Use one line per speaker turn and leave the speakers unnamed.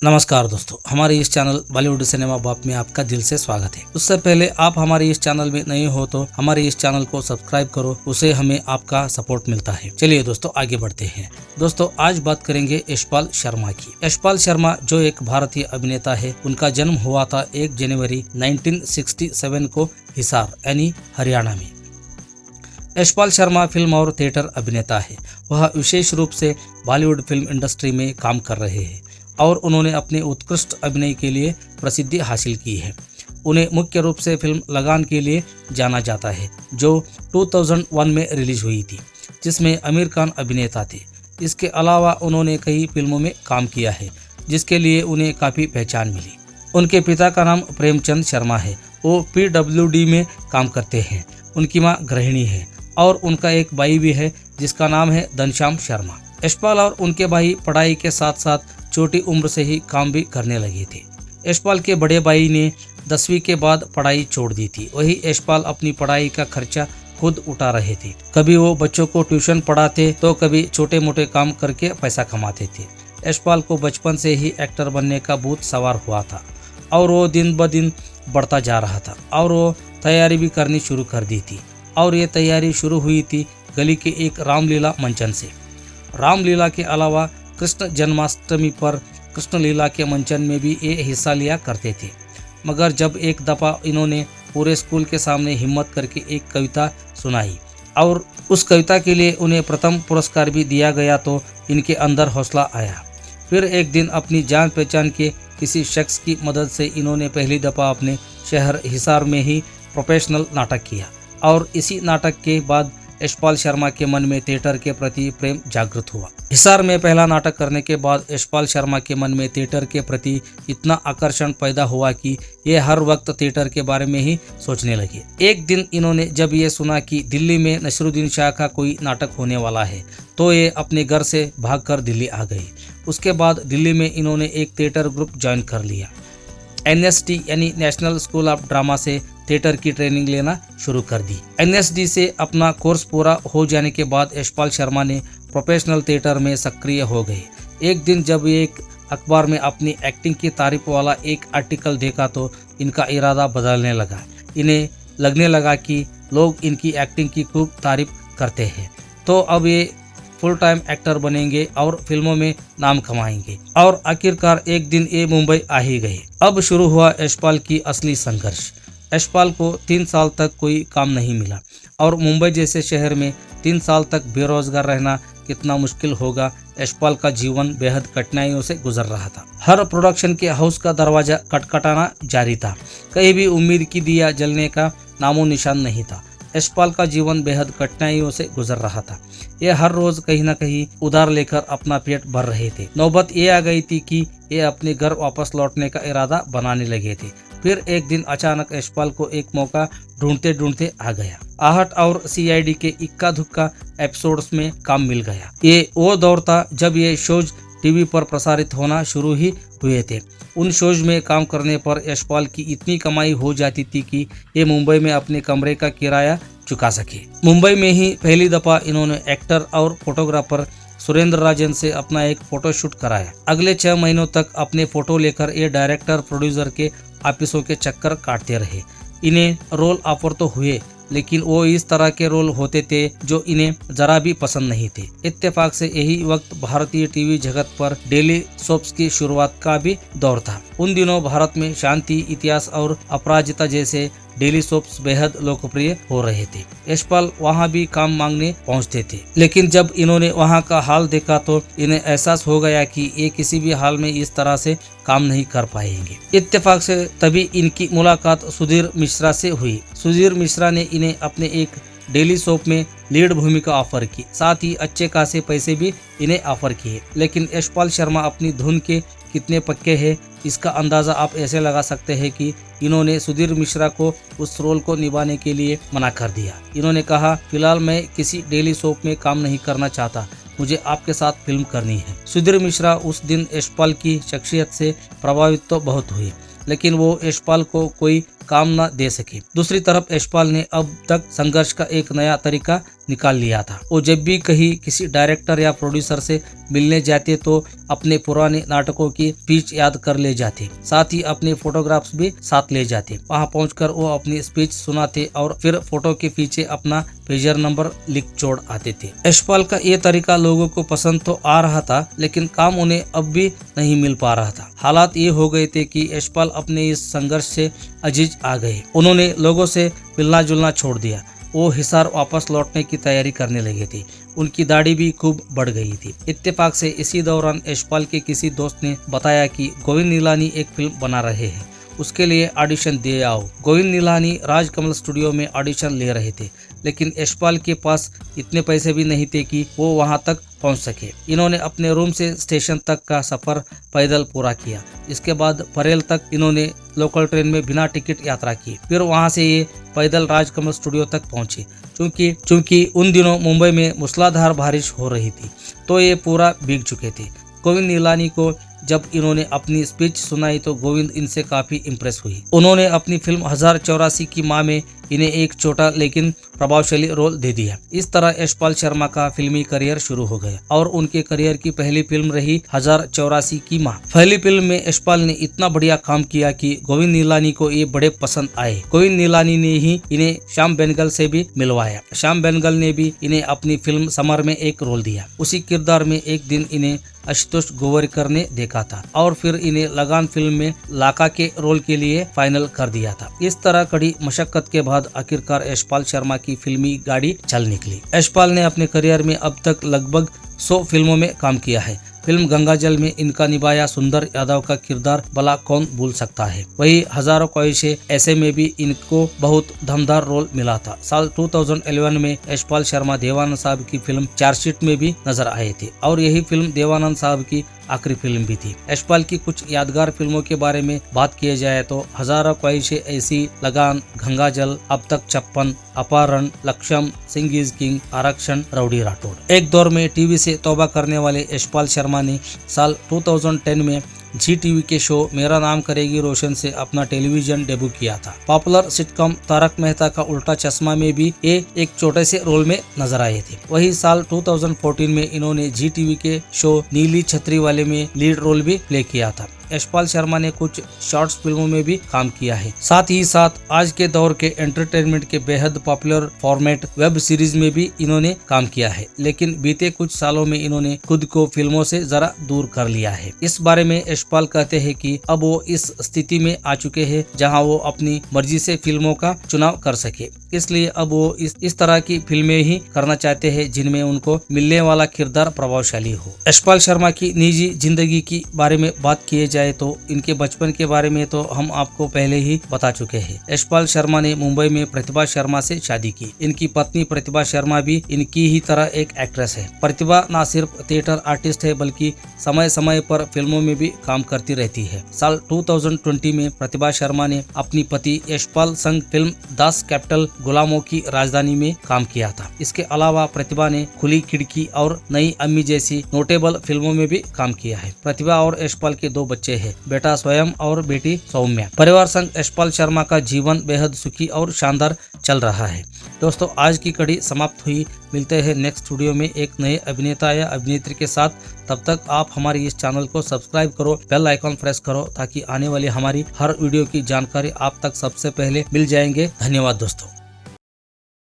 नमस्कार दोस्तों, हमारे इस चैनल बॉलीवुड सिनेमा बाप में आपका दिल से स्वागत है। उससे पहले आप हमारे इस चैनल में नए हो तो हमारे इस चैनल को सब्सक्राइब करो, उसे हमें आपका सपोर्ट मिलता है। चलिए दोस्तों आगे बढ़ते हैं। दोस्तों आज बात करेंगे यशपाल शर्मा की। यशपाल शर्मा जो एक भारतीय अभिनेता है, उनका जन्म हुआ था 1 जनवरी 1967 को हिसार यानी हरियाणा में। यशपाल शर्मा फिल्म और थिएटर अभिनेता है। वह विशेष रूप से बॉलीवुड फिल्म इंडस्ट्री में काम कर रहे हैं और उन्होंने अपने उत्कृष्ट अभिनय के लिए प्रसिद्धि हासिल की है। उन्हें मुख्य रूप से फिल्म लगान के लिए जाना जाता है, जो 2001 में रिलीज हुई थी, जिसमें आमिर खान अभिनेता थे। इसके अलावा उन्होंने कई फिल्मों में काम किया है, जिसके लिए उन्हें काफ़ी पहचान मिली। उनके पिता का नाम प्रेमचंद शर्मा है। वो PWD में काम करते हैं। उनकी माँ गृहिणी है और उनका एक भाई भी है जिसका नाम है घनश्याम शर्मा। यशपाल और उनके भाई पढ़ाई के साथ साथ छोटी उम्र से ही काम भी करने लगे थे। यशपाल के बड़े भाई ने 10वीं के बाद पढ़ाई छोड़ दी थी। वही यशपाल अपनी पढ़ाई का खर्चा खुद उठा रहे थे। कभी वो बच्चों को ट्यूशन पढ़ाते तो कभी छोटे मोटे काम करके पैसा कमाते थे। यशपाल को बचपन से ही एक्टर बनने का भूत सवार हुआ था और वो दिन ब दिन बढ़ता जा रहा था और वो तैयारी भी करनी शुरू कर दी थी। और ये तैयारी शुरू हुई थी गली के एक रामलीला मंचन से। रामलीला के अलावा कृष्ण जन्माष्टमी पर कृष्ण लीला के मंचन में भी ये हिस्सा लिया करते थे। मगर जब एक दफ़ा इन्होंने पूरे स्कूल के सामने हिम्मत करके एक कविता सुनाई और उस कविता के लिए उन्हें प्रथम पुरस्कार भी दिया गया तो इनके अंदर हौसला आया। फिर एक दिन अपनी जान पहचान के किसी शख्स की मदद से इन्होंने पहली दफ़ा अपने शहर हिसार में ही प्रोफेशनल नाटक किया और इसी नाटक के बाद यशपाल शर्मा के मन में थिएटर के प्रति प्रेम जागृत हुआ। हिसार में पहला नाटक करने के बाद यशपाल शर्मा के मन में थिएटर के प्रति इतना आकर्षण पैदा हुआ कि ये हर वक्त थिएटर के बारे में ही सोचने लगे। एक दिन इन्होंने जब ये सुना कि दिल्ली में नसरुद्दीन शाह का कोई नाटक होने वाला है तो ये अपने घर से भागकर दिल्ली आ गए। उसके बाद दिल्ली में इन्होंने एक थिएटर ग्रुप ज्वाइन कर लिया। NSD यानी नेशनल स्कूल ऑफ ड्रामा से थिएटर की ट्रेनिंग लेना शुरू कर दी। NSD से अपना कोर्स पूरा हो जाने के बाद यशपाल शर्मा ने प्रोफेशनल थिएटर में सक्रिय हो गए। एक दिन जब एक अखबार में अपनी एक्टिंग की तारीफ वाला एक आर्टिकल देखा तो इनका इरादा बदलने लगा। इन्हें लगने लगा कि लोग इनकी एक्टिंग की खूब तारीफ करते हैं, तो अब ये फुल टाइम एक्टर बनेंगे और फिल्मों में नाम कमाएंगे। और आखिरकार एक दिन ये मुंबई आ ही गए। अब शुरू हुआ यशपाल की असली संघर्ष। यशपाल को 3 साल तक कोई काम नहीं मिला और मुंबई जैसे शहर में 3 साल तक बेरोजगार रहना कितना मुश्किल होगा। यशपाल का जीवन बेहद कठिनाइयों से गुजर रहा था। हर प्रोडक्शन के हाउस का दरवाजा खटखटाना जारी था। कहीं भी उम्मीद की दिया जलने का नामो निशान नहीं था। यशपाल का जीवन बेहद कठिनाइयों से गुजर रहा था। ये हर रोज कहीं न कहीं उधार लेकर अपना पेट भर रहे थे। नौबत ये आ गई थी कि ये अपने घर वापस लौटने का इरादा बनाने लगे थे। फिर एक दिन अचानक यशपाल को एक मौका ढूंढते ढूंढते आ गया। आहट और CID के इक्का दुक्का एपिसोड्स में काम मिल गया। ये वो दौर था जब ये शोज टीवी पर प्रसारित होना शुरू ही हुए थे। उन शोज में काम करने पर यशपाल की इतनी कमाई हो जाती थी कि ये मुंबई में अपने कमरे का किराया चुका सके। मुंबई में ही पहली दफा इन्होंने एक्टर और फोटोग्राफर सुरेंद्र राजन से अपना एक फोटो शूट कराया। अगले 6 महीनों तक अपने फोटो लेकर ये डायरेक्टर प्रोड्यूसर के ऑफिसों के चक्कर काटते रहे। इन्हें रोल ऑफर तो हुए, लेकिन वो इस तरह के रोल होते थे जो इन्हें जरा भी पसंद नहीं थे। इत्तेफाक से यही वक्त भारतीय टीवी जगत पर डेली सोप्स की शुरुआत का भी दौर था। उन दिनों भारत में शांति, इतिहास और अपराजिता जैसे डेली सोप्स बेहद लोकप्रिय हो रहे थे। यशपाल वहाँ भी काम मांगने पहुँचते थे, लेकिन जब इन्होंने वहाँ का हाल देखा तो इन्हें एहसास हो गया कि ये किसी भी हाल में इस तरह से काम नहीं कर पाएंगे। इत्तेफाक से तभी इनकी मुलाकात सुधीर मिश्रा से हुई। सुधीर मिश्रा ने इन्हें अपने एक डेली सोप में लीड भूमिका ऑफर की, साथ ही अच्छे खासे पैसे भी इन्हें ऑफर किए। लेकिन यशपाल शर्मा अपनी धुन के कितने पक्के हैं इसका अंदाज़ा आप ऐसे लगा सकते हैं कि इन्होंने सुधीर मिश्रा को उस रोल को निभाने के लिए मना कर दिया। इन्होंने कहा, फिलहाल मैं किसी डेली सोप में काम नहीं करना चाहता, मुझे आपके साथ फिल्म करनी है। सुधीर मिश्रा उस दिन यशपाल की शख्सियत से प्रभावित तो बहुत हुए, लेकिन वो यशपाल को कोई काम न दे सके। दूसरी तरफ यशपाल ने अब तक संघर्ष का एक नया तरीका निकाल लिया था। वो जब भी कहीं किसी डायरेक्टर या प्रोड्यूसर से मिलने जाते तो अपने पुराने नाटकों की स्पीच याद कर ले जाते, साथ ही अपने फोटोग्राफ्स भी साथ ले जाते। वहां पहुंचकर वो अपनी स्पीच सुनाते और फिर फोटो के पीछे अपना पेजर नंबर लिख छोड़ आते थे। यशपाल का ये तरीका लोगों को पसंद तो आ रहा था, लेकिन काम उन्हें अब भी नहीं मिल पा रहा था। हालात ये हो गए थे कि यशपाल अपने इस संघर्ष से अजीज आ गए। उन्होंने लोगों से मिलना जुलना छोड़ दिया। वो हिसार वापस लौटने की तैयारी करने लगे थे। उनकी दाढ़ी भी खूब बढ़ गई थी। इत्तेफाक से इसी दौरान यशपाल के किसी दोस्त ने बताया कि गोविंद निहलानी एक फिल्म बना रहे हैं, उसके लिए ऑडिशन दे आओ। गोविंद निहलानी राजकमल स्टूडियो में ऑडिशन ले रहे थे, लेकिन यशपाल के पास इतने पैसे भी नहीं थे कि वो वहां तक पहुंच सके। इन्होंने अपने रूम से स्टेशन तक का सफर पैदल पूरा किया। इसके बाद परेल तक इन्होंने लोकल ट्रेन में बिना टिकट यात्रा की। फिर वहां से ये पैदल राजकमल स्टूडियो तक पहुंचे। चूंकि उन दिनों मुंबई में मूसलाधार बारिश हो रही थी, तो ये पूरा भीग चुके थे। गोविंद निहलानी को जब इन्होंने अपनी स्पीच सुनाई तो गोविंद इनसे काफी इम्प्रेस हुई। उन्होंने अपनी फिल्म 1084 की मां में इन्हें एक छोटा लेकिन प्रभावशाली रोल दे दिया। इस तरह यशपाल शर्मा का फिल्मी करियर शुरू हो गया और उनके करियर की पहली फिल्म रही 1084 की मां। पहली फिल्म में यशपाल ने इतना बढ़िया काम किया कि गोविंद निहलानी को ये बड़े पसंद आए। गोविंद निहलानी ने ही इन्हें श्याम बेनेगल से भी मिलवाया। श्याम बेनेगल ने भी इन्हें अपनी फिल्म समर में एक रोल दिया। उसी किरदार में एक दिन इन्हें आशुतोष गोवारिकर ने देखा था और फिर इन्हें लगान फिल्म में लाका के रोल के लिए फाइनल कर दिया था। इस तरह कड़ी मशक्कत के बाद आखिरकार यशपाल शर्मा की फिल्मी गाड़ी चल निकली। यशपाल ने अपने करियर में अब तक लगभग 100 फिल्मों में काम किया है। फिल्म गंगाजल में इनका निभाया सुंदर यादव का किरदार भला कौन भूल सकता है। वही हजारों ख्वाहिशें ऐसे में भी इनको बहुत दमदार रोल मिला था। साल 2011 में यशपाल शर्मा देवानंद साहब की फिल्म चार्जशीट में भी नजर आए थे और यही फिल्म देवानंद साहब की आखिरी फिल्म भी थी। यशपाल की कुछ यादगार फिल्मों के बारे में बात किए जाए तो हजारों ख्वाहिशें ऐसी, लगान, गंगाजल, अब तक 56, अपहरण, लक्ष्यम, सिंह इज किंग, आरक्षण, रउडी राठौड़। एक दौर में टीवी से तौबा करने वाले यशपाल शर्मा ने साल 2010 में जी टीवी के शो मेरा नाम करेगी रोशन से अपना टेलीविजन डेब्यू किया था। पॉपुलर सिटकॉम तारक मेहता का उल्टा चश्मा में भी ये एक छोटे से रोल में नजर आए थे। वही साल 2014 में इन्होंने जी टीवी के शो नीली छतरी वाले में लीड रोल भी प्ले किया था। यशपाल शर्मा ने कुछ शॉर्ट्स फिल्मों में भी काम किया है। साथ ही साथ आज के दौर के एंटरटेनमेंट के बेहद पॉपुलर फॉर्मेट वेब सीरीज में भी इन्होंने काम किया है, लेकिन बीते कुछ सालों में इन्होंने खुद को फिल्मों से जरा दूर कर लिया है। इस बारे में यशपाल कहते हैं कि अब वो इस स्थिति में आ चुके हैं जहां वो अपनी मर्जी से फिल्मों का चुनाव कर सके, इसलिए अब वो इस तरह की फिल्में ही करना चाहते हैं जिनमें उनको मिलने वाला किरदार प्रभावशाली हो। यशपाल शर्मा की निजी जिंदगी के बारे में बात किए जाए तो इनके बचपन के बारे में तो हम आपको पहले ही बता चुके हैं। यशपाल शर्मा ने मुंबई में प्रतिभा शर्मा से शादी की। इनकी पत्नी प्रतिभा शर्मा भी इनकी ही तरह एक एक्ट्रेस है। प्रतिभा न सिर्फ थिएटर आर्टिस्ट है बल्कि समय समय पर फिल्मों में भी काम करती रहती है। साल 2020 में प्रतिभा शर्मा ने अपनी पति यशपाल संग फिल्म 10 कैपिटल गुलामों की राजधानी में काम किया था। इसके अलावा प्रतिभा ने खुली खिड़की और नई अम्मी जैसी नोटेबल फिल्मों में भी काम किया है। प्रतिभा और यशपाल के 2 बच्चे हैं, बेटा स्वयं और बेटी सौम्या। परिवार संग यशपाल शर्मा का जीवन बेहद सुखी और शानदार चल रहा है। दोस्तों, आज की कड़ी समाप्त हुई। मिलते हैं नेक्स्ट वीडियो में एक नए अभिनेता या अभिनेत्री के साथ। तब तक आप हमारी इस चैनल को सब्सक्राइब करो, बेल आइकॉन प्रेस करो ताकि आने वाली हमारी हर वीडियो की जानकारी आप तक सबसे पहले मिल जाएंगे। धन्यवाद दोस्तों।